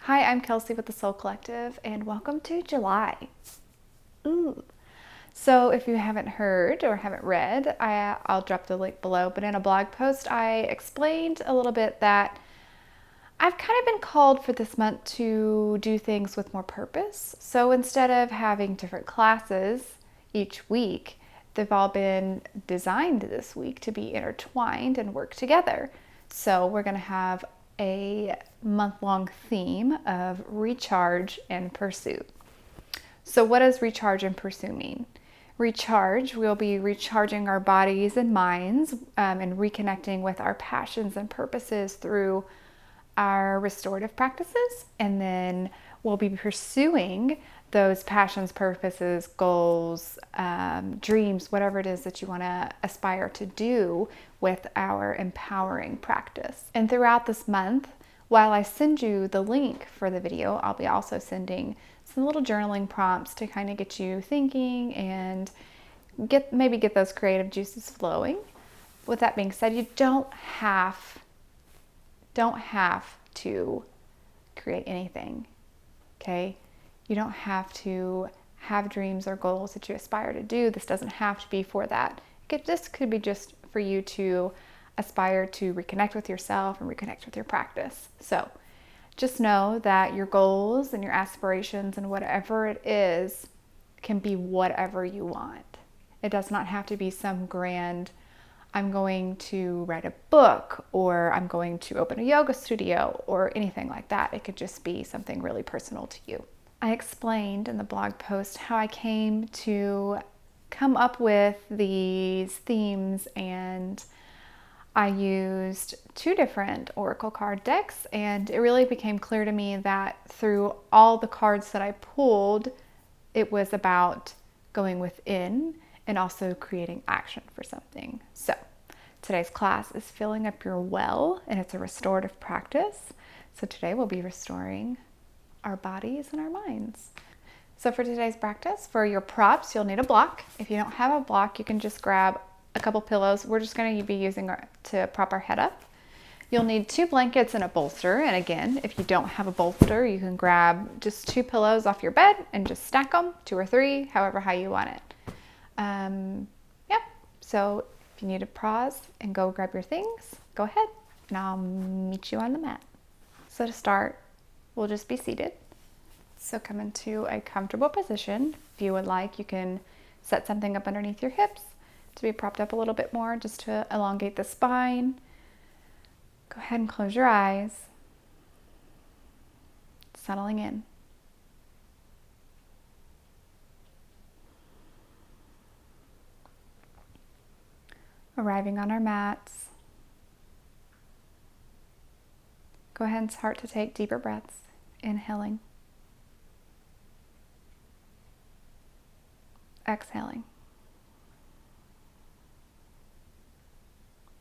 Hi, I'm Kelsey with the Soul Collective, and welcome to July. Ooh. So, if you haven't heard or haven't read, I'll drop the link below. But in a blog post, I explained a little bit that I've kind of been called for this month to do things with more purpose. So, instead of having different classes each week, they've all been designed this week to be intertwined and work together. So, we're going to have a month-long theme of recharge and pursuit. So, what does recharge and pursue mean? Recharge, we'll be recharging our bodies and minds and reconnecting with our passions and purposes through our restorative practices. And then we'll be pursuing those passions, purposes, goals, dreams, whatever it is that you want to aspire to do with our empowering practice. And throughout this month, while I send you the link for the video, I'll be also sending some little journaling prompts to kind of get you thinking and maybe get those creative juices flowing. With that being said, you don't have to create anything, okay? You don't have to have dreams or goals that you aspire to do. This doesn't have to be for that. This could be just for you to aspire to reconnect with yourself and reconnect with your practice. So just know that your goals and your aspirations and whatever it is can be whatever you want. It does not have to be some grand, I'm going to write a book or I'm going to open a yoga studio or anything like that. It could just be something really personal to you. I explained in the blog post how I came to come up with these themes, and I used two different oracle card decks, and it really became clear to me that through all the cards that I pulled, it was about going within and also creating action for something. So today's class is filling up your well, and it's a restorative practice. So today we'll be restoring our bodies and our minds. So for today's practice, for your props, you'll need a block. If you don't have a block, you can just grab a couple pillows. We're just going to be using to prop our head up. You'll need 2 blankets and a bolster. And again, if you don't have a bolster, you can grab just 2 pillows off your bed and just stack them, 2 or 3, however high you want it. Yep. So if you need to pause and go grab your things, go ahead and I'll meet you on the mat. So to start, we'll just be seated. So come into a comfortable position. If you would like, you can set something up underneath your hips to be propped up a little bit more, just to elongate the spine. Go ahead and close your eyes. Settling in. Arriving on our mats. Go ahead and start to take deeper breaths. Inhaling. Exhaling.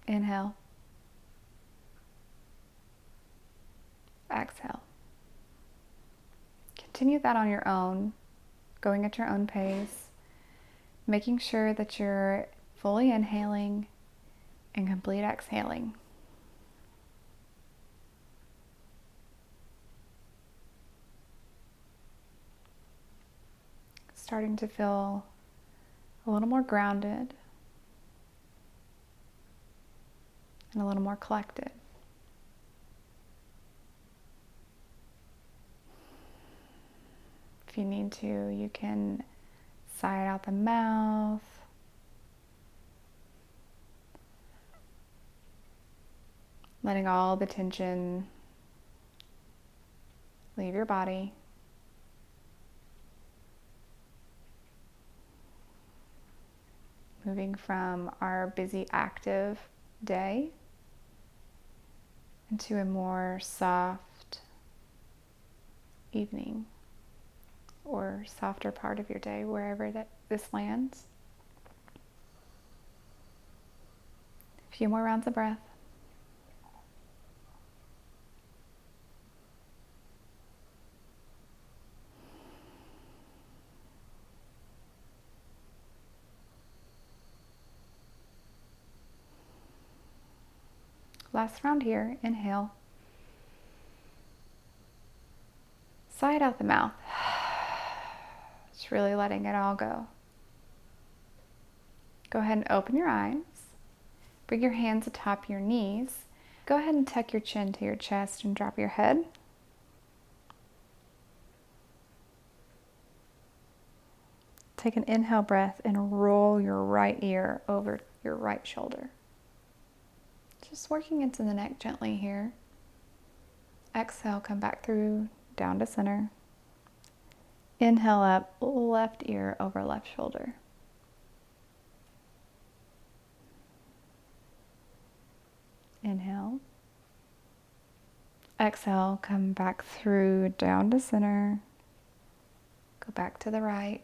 Inhale. Exhale. Continue that on your own, going at your own pace, making sure that you're fully inhaling and complete exhaling. Starting to feel a little more grounded and a little more collected. If you need to, you can sigh out the mouth. Letting all the tension leave your body. Moving from our busy, active day into a more soft evening or softer part of your day, wherever this lands. A few more rounds of breath. Last round here. Inhale. Sigh it out the mouth. Just really letting it all go. Go ahead and open your eyes. Bring your hands atop your knees. Go ahead and tuck your chin to your chest and drop your head. Take an inhale breath and roll your right ear over your right shoulder. Just working into the neck gently here. Exhale, come back through, down to center. Inhale up, left ear over left shoulder. Inhale. Exhale, come back through, down to center. Go back to the right.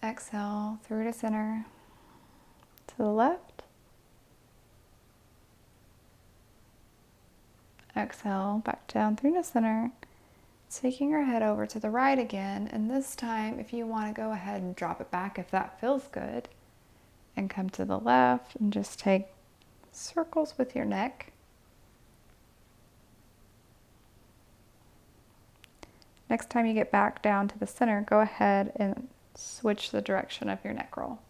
Exhale, through to center. To the left. Exhale, back down through to center. Taking your head over to the right again. And this time, if you want to go ahead and drop it back if that feels good. And come to the left and just take circles with your neck. Next time you get back down to the center, go ahead and switch the direction of your neck roll.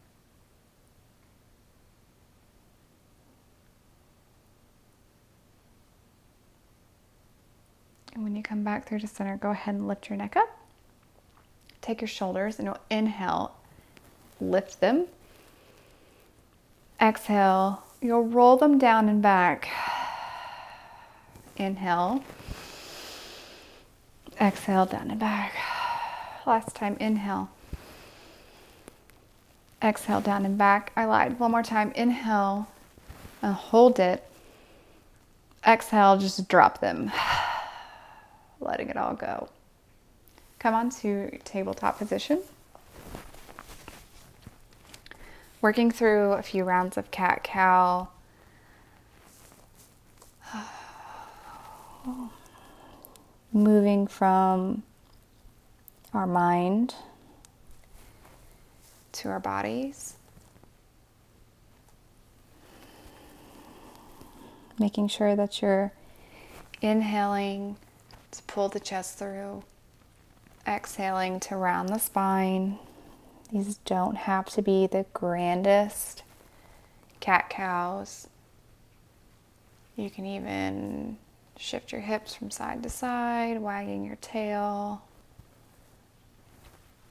And when you come back through to center, go ahead and lift your neck up. Take your shoulders and you'll inhale, lift them. Exhale, you'll roll them down and back. Inhale. Exhale, down and back. Last time, inhale. Exhale, down and back. I lied. One more time. Inhale and hold it. Exhale, just drop them. Letting it all go. Come on to tabletop position. Working through a few rounds of cat-cow. Moving from our mind to our bodies. Making sure that you're inhaling to pull the chest through. Exhaling to round the spine. These don't have to be the grandest cat-cows. You can even shift your hips from side to side, wagging your tail.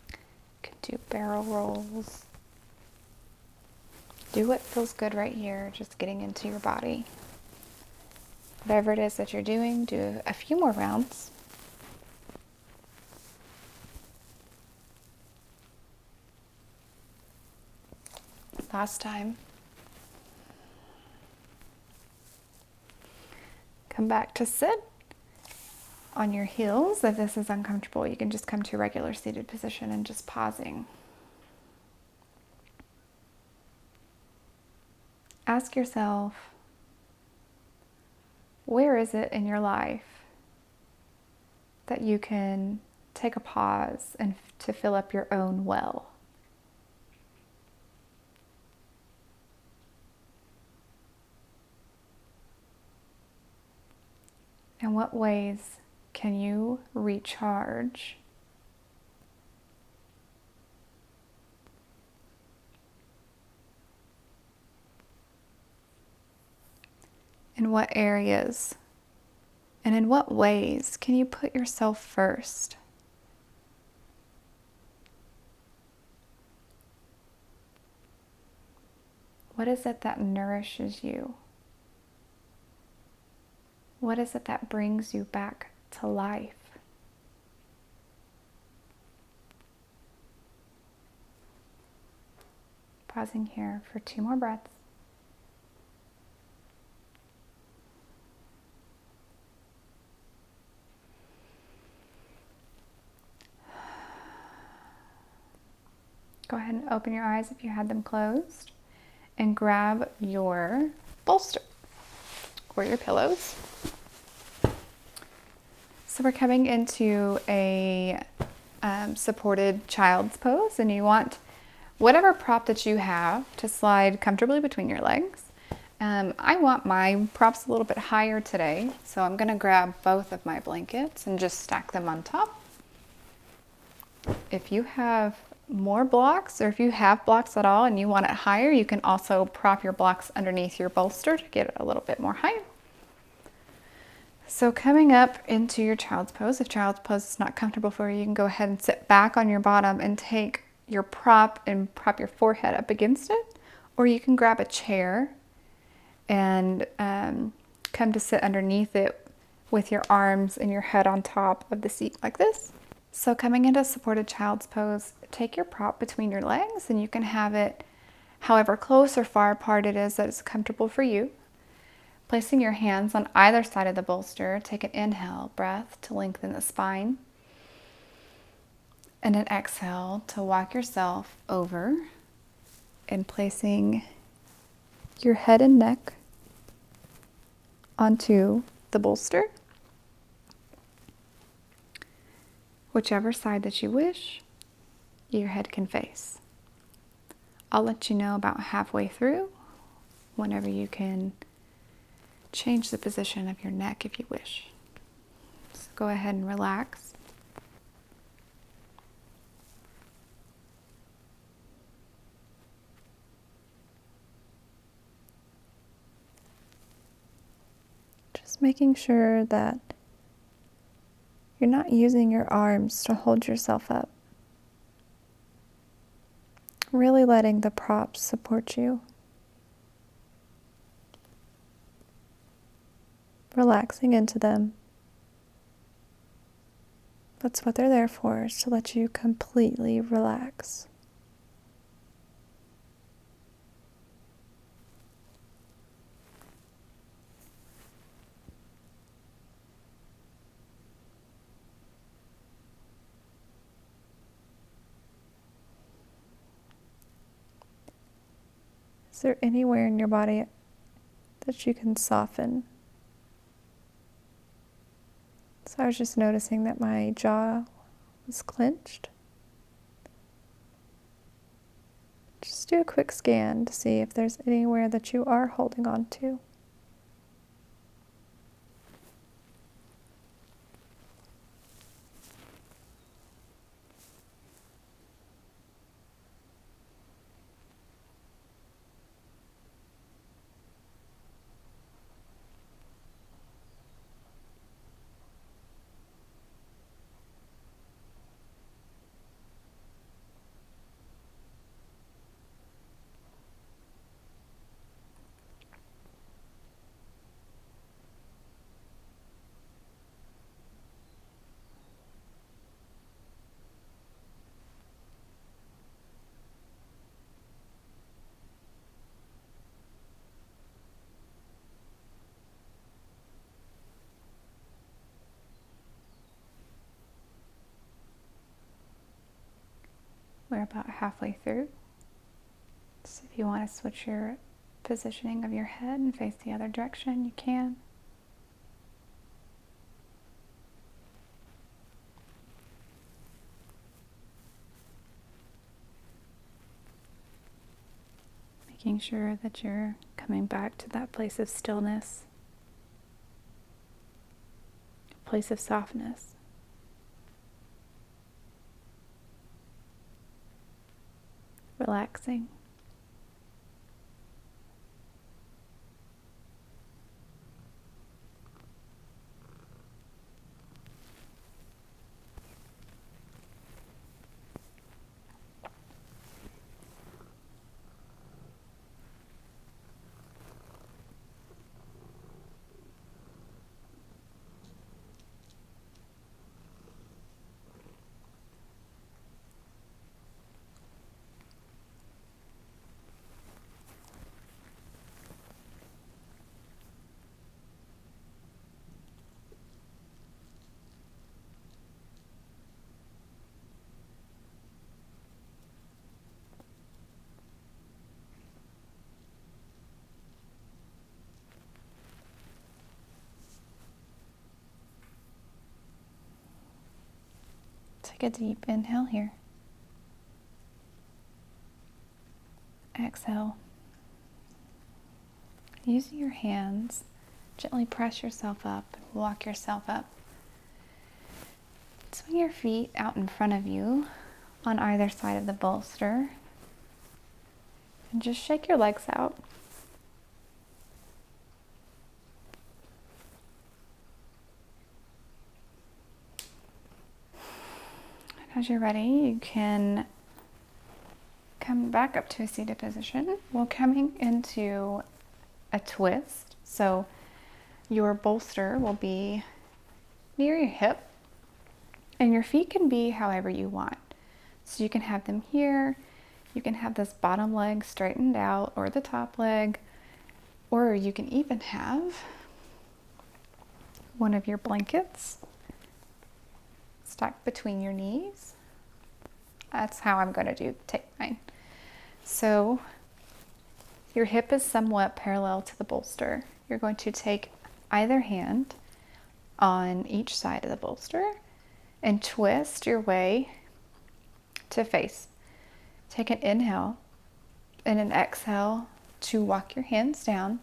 You can do barrel rolls. Do what feels good right here, just getting into your body. Whatever it is that you're doing, do a few more rounds. Last time. Come back to sit on your heels. If this is uncomfortable, you can just come to a regular seated position and just pausing. Ask yourself, where is it in your life that you can take a pause and to fill up your own well? In what ways can you recharge? In what areas and in what ways can you put yourself first? What is it that nourishes you? What is it that brings you back to life? Pausing here for 2 more breaths. Go ahead and open your eyes if you had them closed and grab your bolster or your pillows. So we're coming into a supported child's pose, and you want whatever prop that you have to slide comfortably between your legs, I want my props a little bit higher today, so I'm going to grab both of my blankets and just stack them on top. If you have more blocks, or if you have blocks at all and you want it higher, you can also prop your blocks underneath your bolster to get it a little bit more higher. So coming up into your child's pose, if child's pose is not comfortable for you, you can go ahead and sit back on your bottom and take your prop and prop your forehead up against it, or you can grab a chair and come to sit underneath it with your arms and your head on top of the seat like this. So coming into supported child's pose, take your prop between your legs and you can have it however close or far apart it is that is comfortable for you. Placing your hands on either side of the bolster, take an inhale breath to lengthen the spine and an exhale to walk yourself over and placing your head and neck onto the bolster, whichever side that you wish your head can face. I'll let you know about halfway through whenever you can change the position of your neck if you wish. So go ahead and relax. Just making sure that you're not using your arms to hold yourself up. Really letting the props support you. Relaxing into them. That's what they're there for, is to let you completely relax. Is there anywhere in your body that you can soften? So I was just noticing that my jaw was clenched. Just do a quick scan to see if there's anywhere that you are holding on to. We're about halfway through. So if you want to switch your positioning of your head and face the other direction, you can. Making sure that you're coming back to that place of stillness, a place of softness. Relaxing. Take a deep inhale here. Exhale. Using your hands, gently press yourself up, walk yourself up. Swing your feet out in front of you on either side of the bolster. And just shake your legs out. As you're ready, you can come back up to a seated position. We're coming into a twist. So your bolster will be near your hip, and your feet can be however you want. So you can have them here, you can have this bottom leg straightened out, or the top leg, or you can even have one of your blankets stuck between your knees. That's how I'm going to take mine. So your hip is somewhat parallel to the bolster. You're going to take either hand on each side of the bolster and twist your way to face. Take an inhale and an exhale to walk your hands down,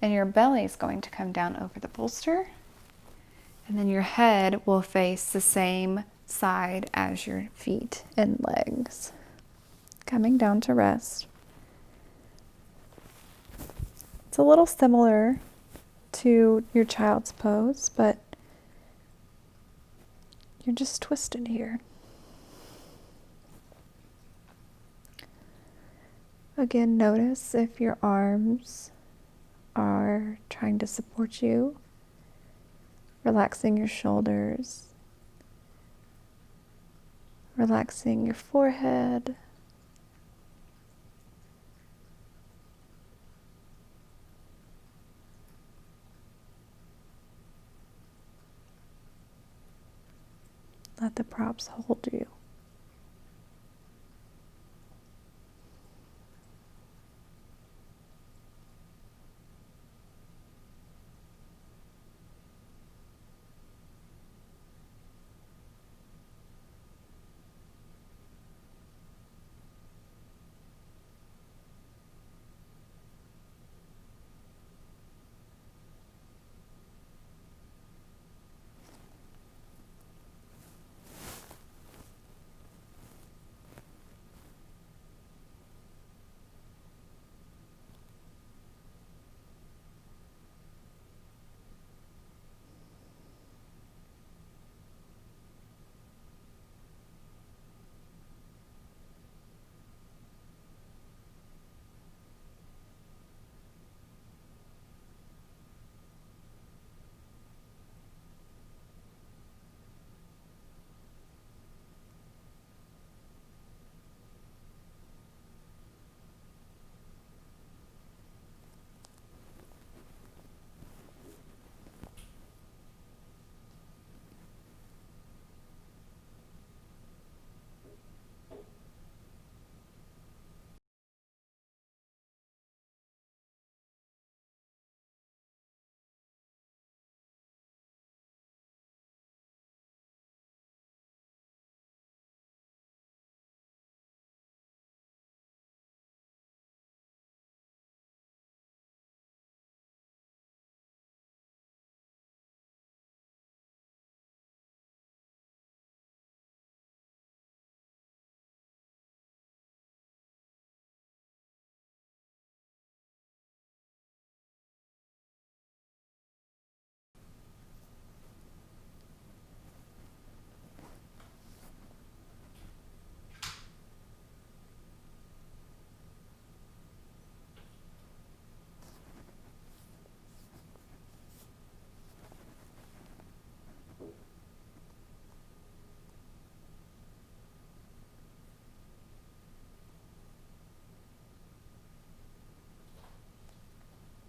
and your belly is going to come down over the bolster, and then your head will face the same side as your feet and legs. Coming down to rest. It's a little similar to your child's pose, but you're just twisted here. Again, notice if your arms are trying to support you, relaxing your shoulders, relaxing your forehead, let the props hold you.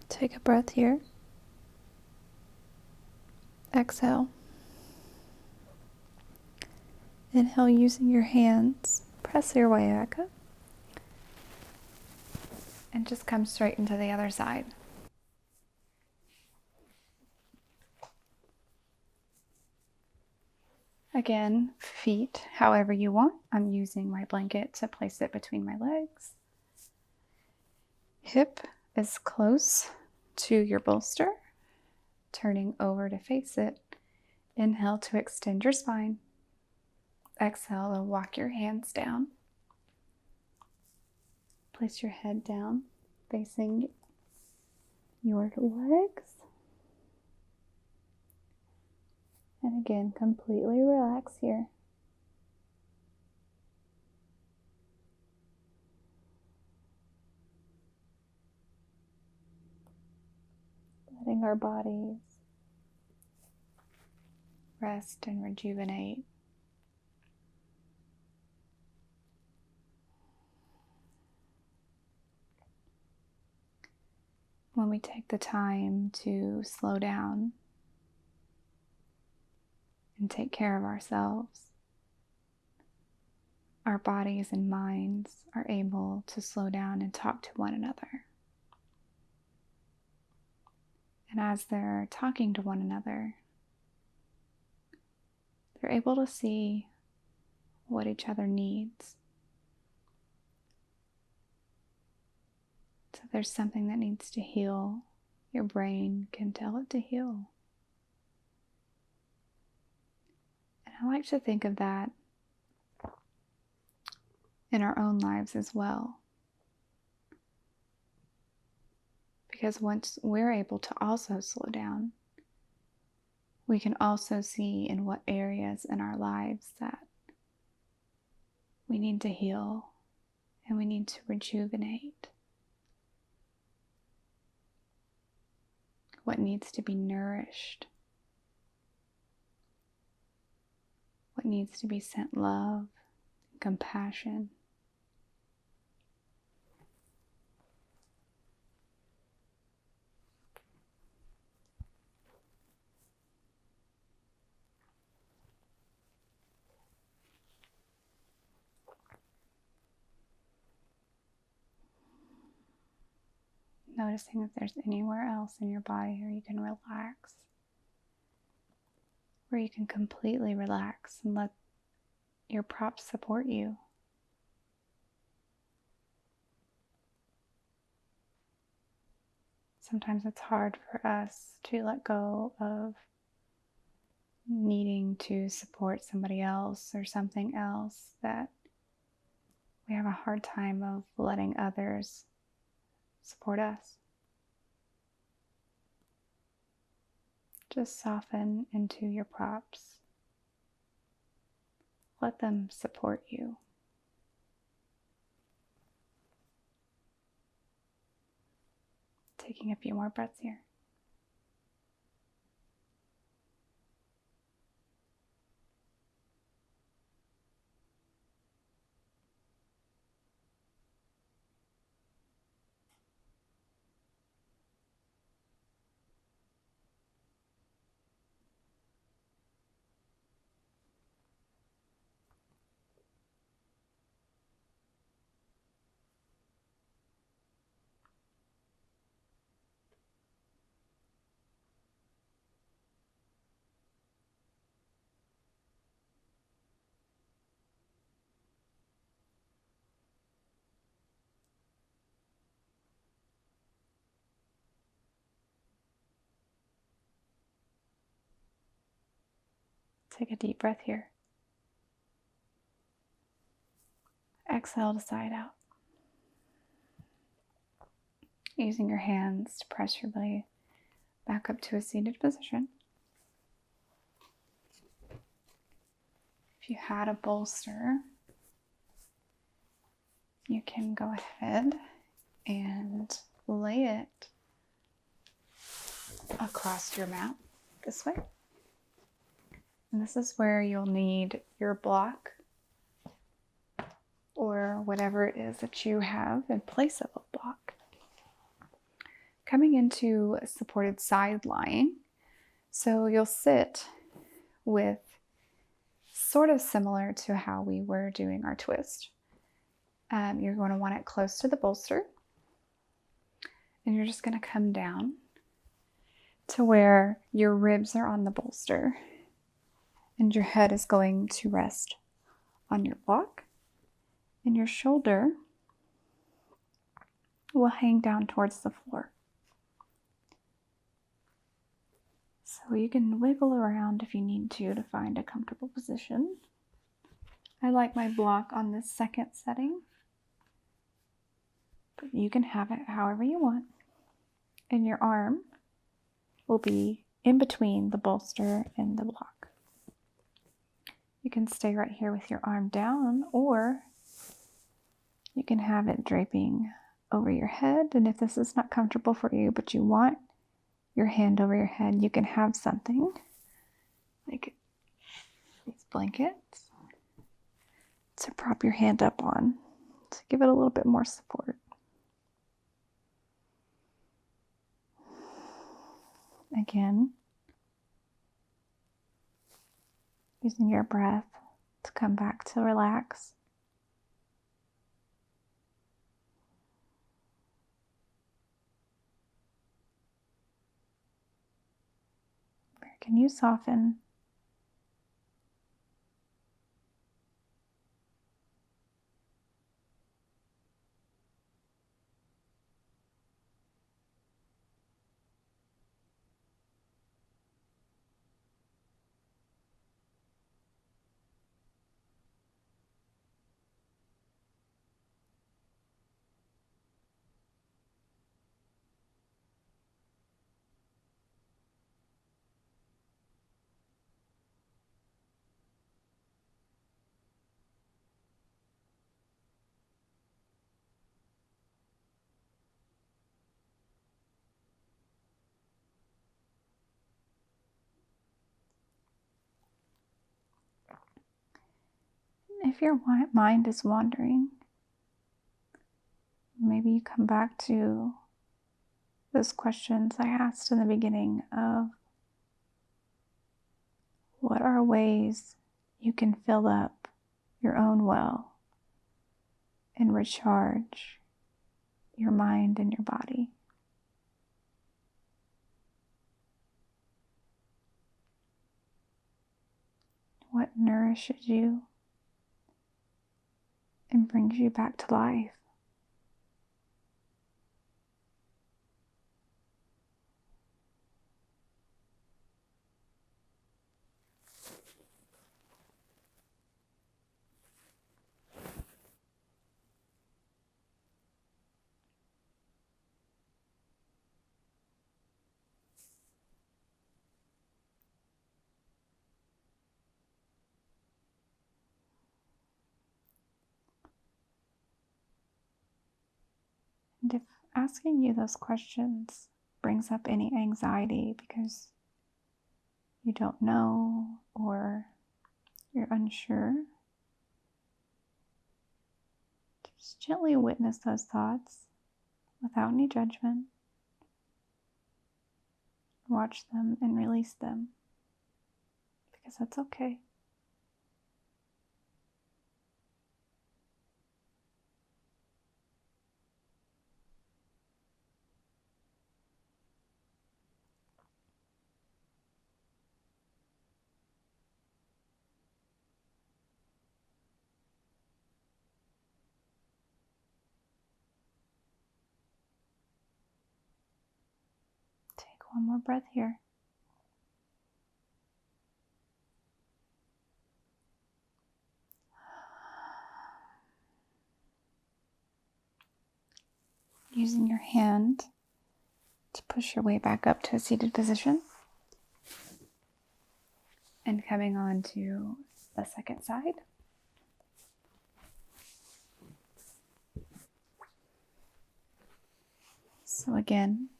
Take a breath here. Exhale. Inhale using your hands. Press your way back up. And just come straight into the other side. Again, feet however you want. I'm using my blanket to place it between my legs. Hip is close to your bolster, turning over to face it. Inhale to extend your spine. Exhale to walk your hands down. Place your head down, facing your legs. And again, completely relax here. Letting our bodies rest and rejuvenate. When we take the time to slow down and take care of ourselves, our bodies and minds are able to slow down and talk to one another. And as they're talking to one another, they're able to see what each other needs. So if there's something that needs to heal, your brain can tell it to heal. And I like to think of that in our own lives as well. Because once we're able to also slow down, we can also see in what areas in our lives that we need to heal and we need to rejuvenate. What needs to be nourished. What needs to be sent love, compassion. Noticing if there's anywhere else in your body where you can relax, where you can completely relax and let your props support you. Sometimes it's hard for us to let go of needing to support somebody else or something else, that we have a hard time of letting others support us. Just soften into your props. Let them support you. Taking a few more breaths here. Take a deep breath here. Exhale to sigh it out. Using your hands to press your belly back up to a seated position. If you had a bolster, you can go ahead and lay it across your mat this way. And this is where you'll need your block or whatever it is that you have in place of a block. Coming into a supported side lying. So you'll sit with sort of similar to how we were doing our twist. You're going to want it close to the bolster. And you're just going to come down to where your ribs are on the bolster. And your head is going to rest on your block. And your shoulder will hang down towards the floor. So you can wiggle around if you need to find a comfortable position. I like my block on this second setting, but you can have it however you want. And your arm will be in between the bolster and the block. You can stay right here with your arm down, or you can have it draping over your head. And if this is not comfortable for you, but you want your hand over your head, you can have something like these blankets to prop your hand up on to give it a little bit more support. Again, using your breath to come back to relax. Where can you soften? If your mind is wandering, maybe you come back to those questions I asked in the beginning of what are ways you can fill up your own well and recharge your mind and your body. What nourishes you and brings you back to life? And if asking you those questions brings up any anxiety because you don't know or you're unsure, just gently witness those thoughts without any judgment. Watch them and release them, because that's okay. Take one more breath here. Using your hand to push your way back up to a seated position. And coming on to the second side. So again,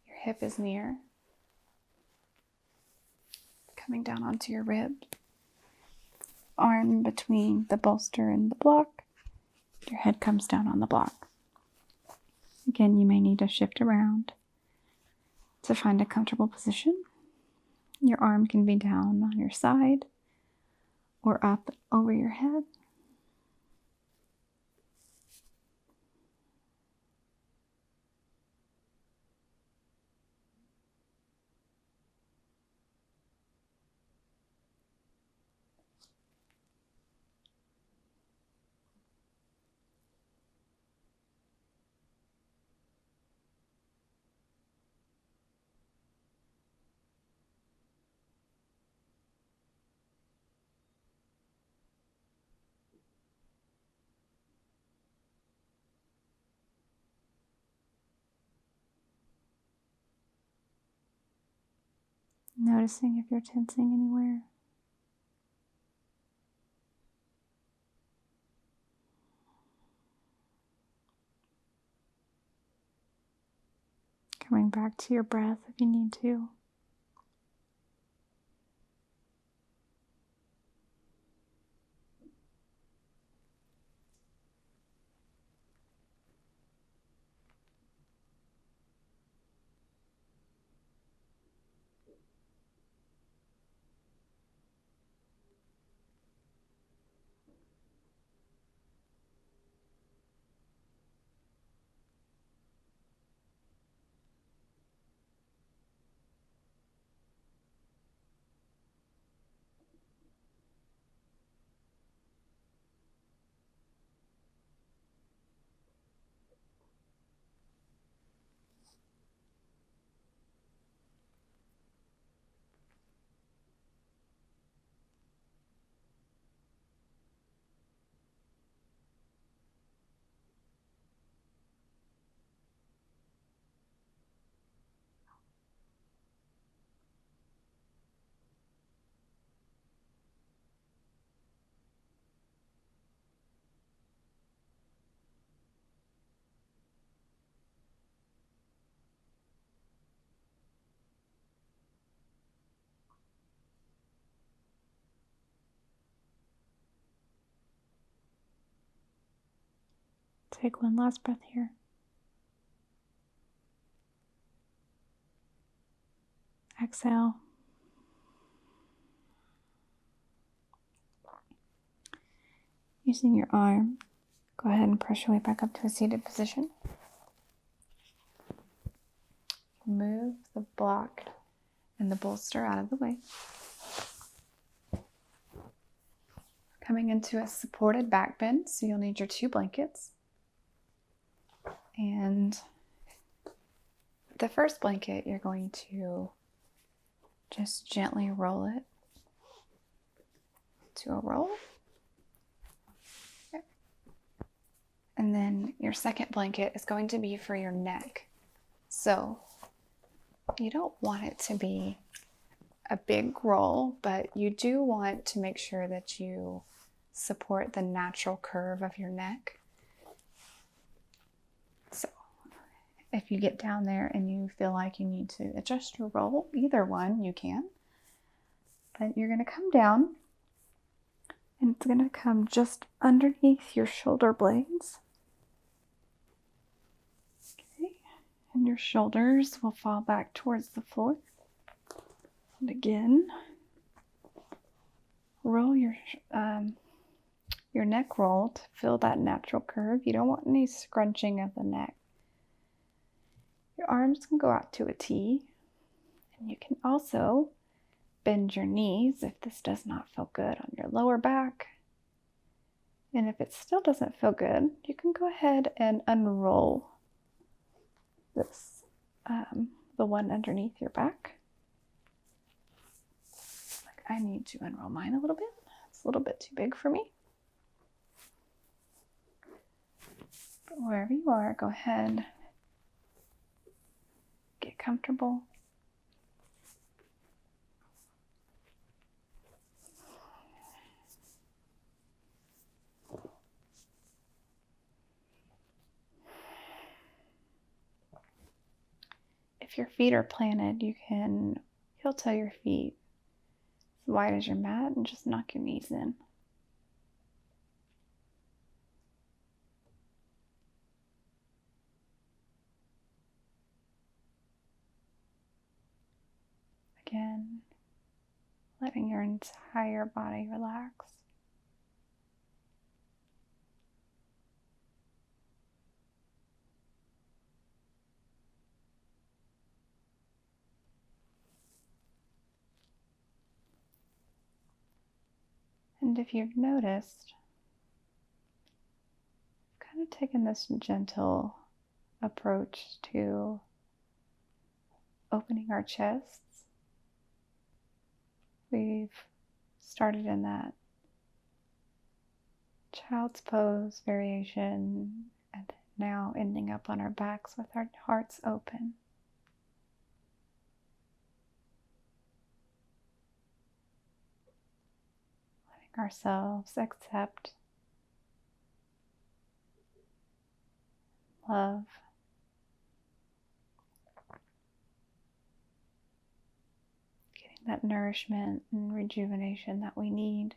your hip is near, coming down onto your rib. Arm between the bolster and the block. Your head comes down on the block. Again, you may need to shift around to find a comfortable position. Your arm can be down on your side or up over your head. Noticing if you're tensing anywhere. Coming back to your breath if you need to. Take one last breath here. Exhale. Using your arm, go ahead and press your way back up to a seated position. Move the block and the bolster out of the way. Coming into a supported back bend, so you'll need your 2 blankets. And the first blanket, you're going to just gently roll it to a roll. Okay. And then your second blanket is going to be for your neck. So you don't want it to be a big roll, but you do want to make sure that you support the natural curve of your neck. So if you get down there and you feel like you need to adjust your roll, either one you can. But you're going to come down and it's going to come just underneath your shoulder blades. Okay. And your shoulders will fall back towards the floor. And again, roll your neck roll to feel that natural curve. You don't want any scrunching of the neck. Your arms can go out to a T, and you can also bend your knees if this does not feel good on your lower back. And if it still doesn't feel good, you can go ahead and unroll this, the one underneath your back. Like I need to unroll mine a little bit. It's a little bit too big for me. But wherever you are, go ahead, get comfortable. If your feet are planted, you can heel toe your feet as wide as your mat and just knock your knees in. Again, letting your entire body relax. And if you've noticed, I've kind of taken this gentle approach to opening our chests. We've started in that child's pose variation and now ending up on our backs with our hearts open. ourselves, accept, love. Getting that nourishment and rejuvenation that we need.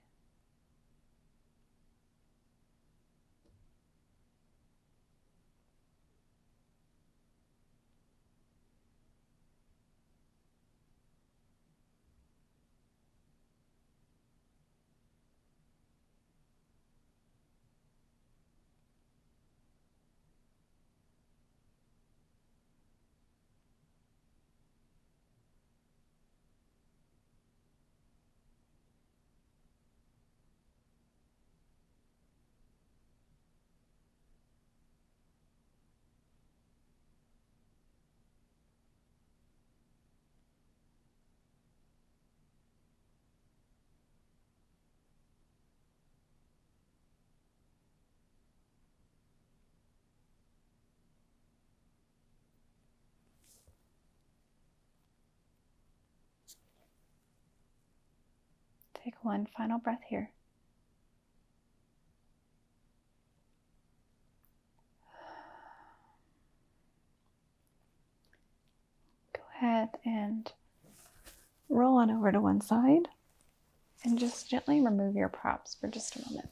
Take one final breath here. Go ahead and roll on over to one side and just gently remove your props for just a moment.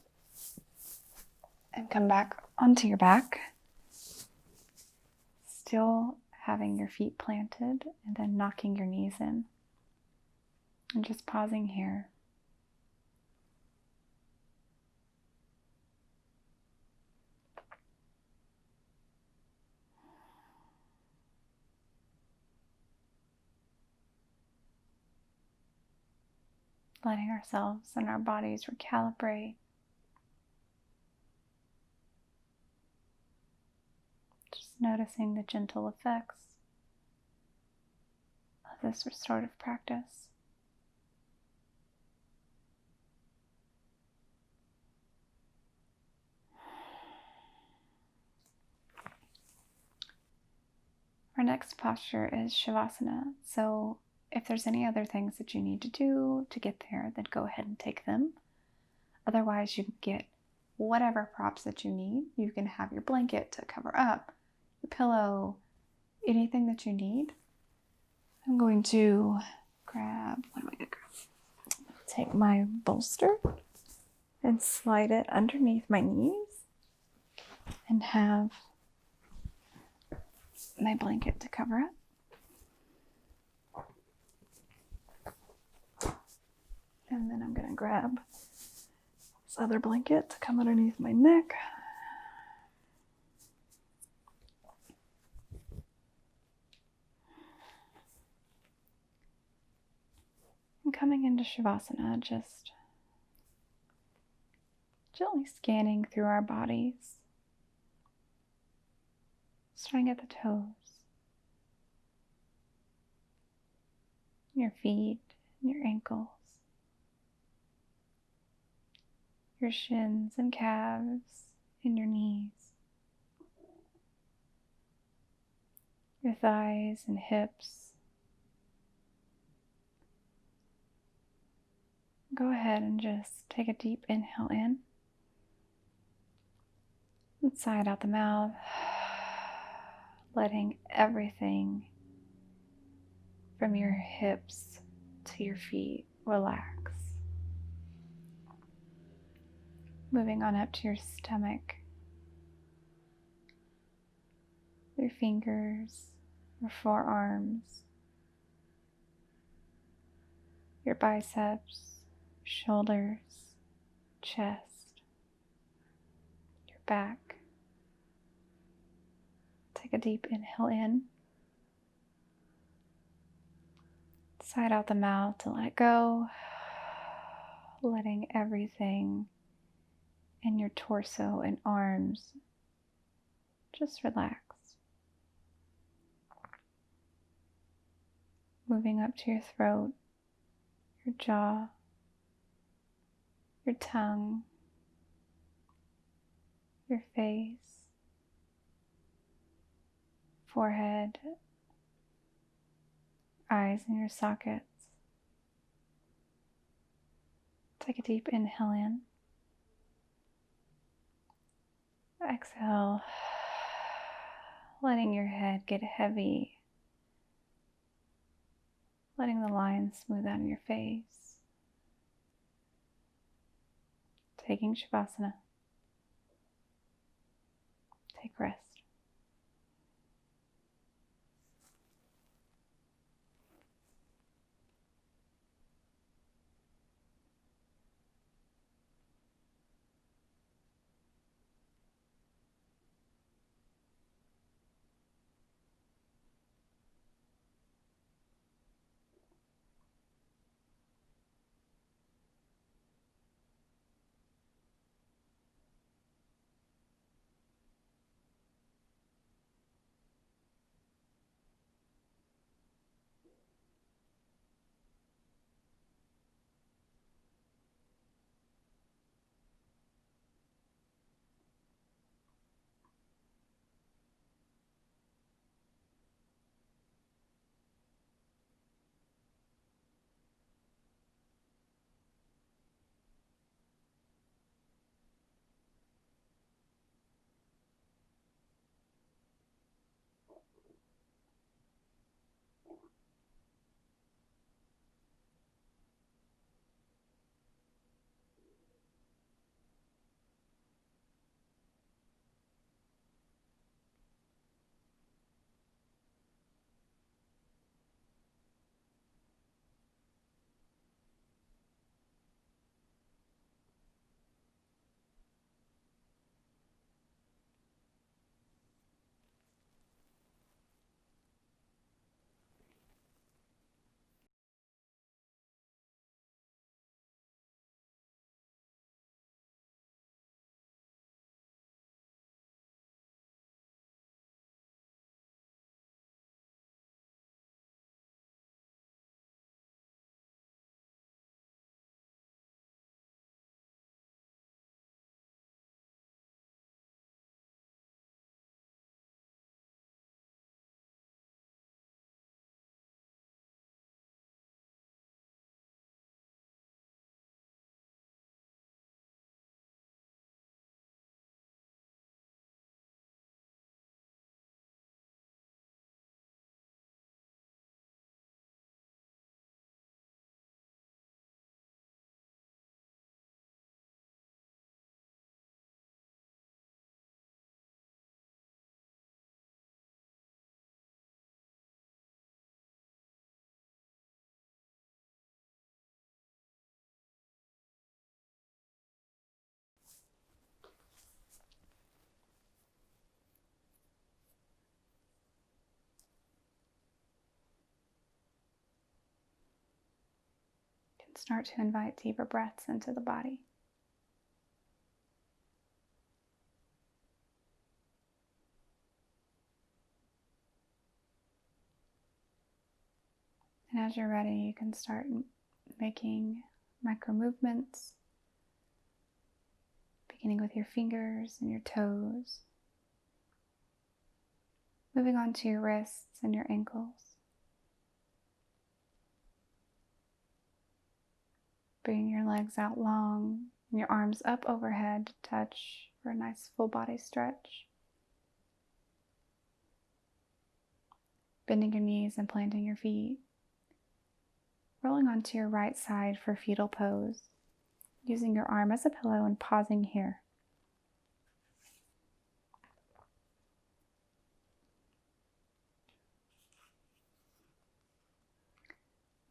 And come back onto your back, still having your feet planted and then knocking your knees in. And just pausing here. Letting ourselves and our bodies recalibrate. Just noticing the gentle effects of this restorative practice. Our next posture is Savasana. So if there's any other things that you need to do to get there, then go ahead and take them. Otherwise, you can get whatever props that you need. You can have your blanket to cover up, your pillow, anything that you need. I'm going to grab, what am I going to grab? Take my bolster and slide it underneath my knees and have my blanket to cover up. And then I'm going to grab this other blanket to come underneath my neck. And coming into Savasana, just gently scanning through our bodies, starting at the toes, your feet, and your ankles, your shins and calves, and your knees, your thighs and hips. Go ahead and just take a deep inhale in and sigh it out the mouth, letting everything from your hips to your feet relax. Moving on up to your stomach, your fingers, your forearms, your biceps, shoulders, chest, your back. Take a deep inhale in. Sigh it out the mouth to let it go, letting everything in your torso and arms just relax. Moving up to your throat, your jaw, your tongue, your face, forehead, eyes in your sockets, Take a deep inhale in. Exhale, letting your head get heavy, letting the lines smooth out in your face. Taking Savasana. Take rest. Start to invite deeper breaths into the body. And as you're ready, you can start making micro movements, beginning with your fingers and your toes, moving on to your wrists and your ankles. Bringing your legs out long and your arms up overhead to touch for a nice full body stretch. Bending your knees and planting your feet. Rolling onto your right side for fetal pose. Using your arm as a pillow and pausing here.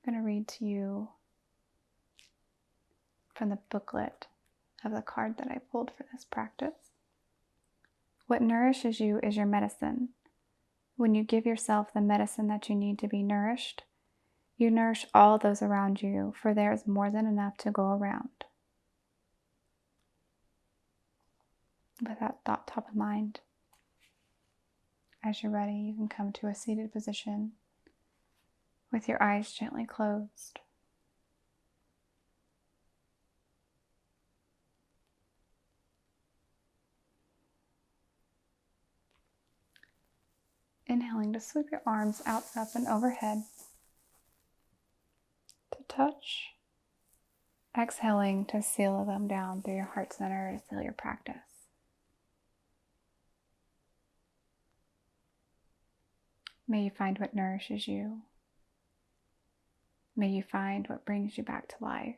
I'm going to read to you from the booklet of the card that I pulled for this practice. What nourishes you is your medicine. When you give yourself the medicine that you need to be nourished, you nourish all those around you, for there is more than enough to go around. With that thought top of mind, as you're ready, you can come to a seated position with your eyes gently closed. Inhaling to sweep your arms out, up, and overhead to touch Exhaling to seal them down through your heart center to seal your practice. May you find what nourishes you. May you find what brings you back to life.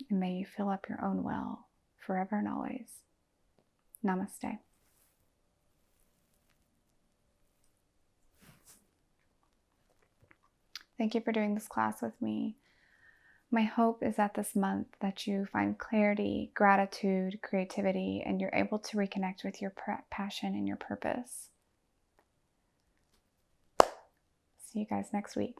And may you fill up your own well forever and always. Namaste. Thank you for doing this class with me. My hope is that this month that you find clarity, gratitude, creativity, and you're able to reconnect with your passion and your purpose. See you guys next week.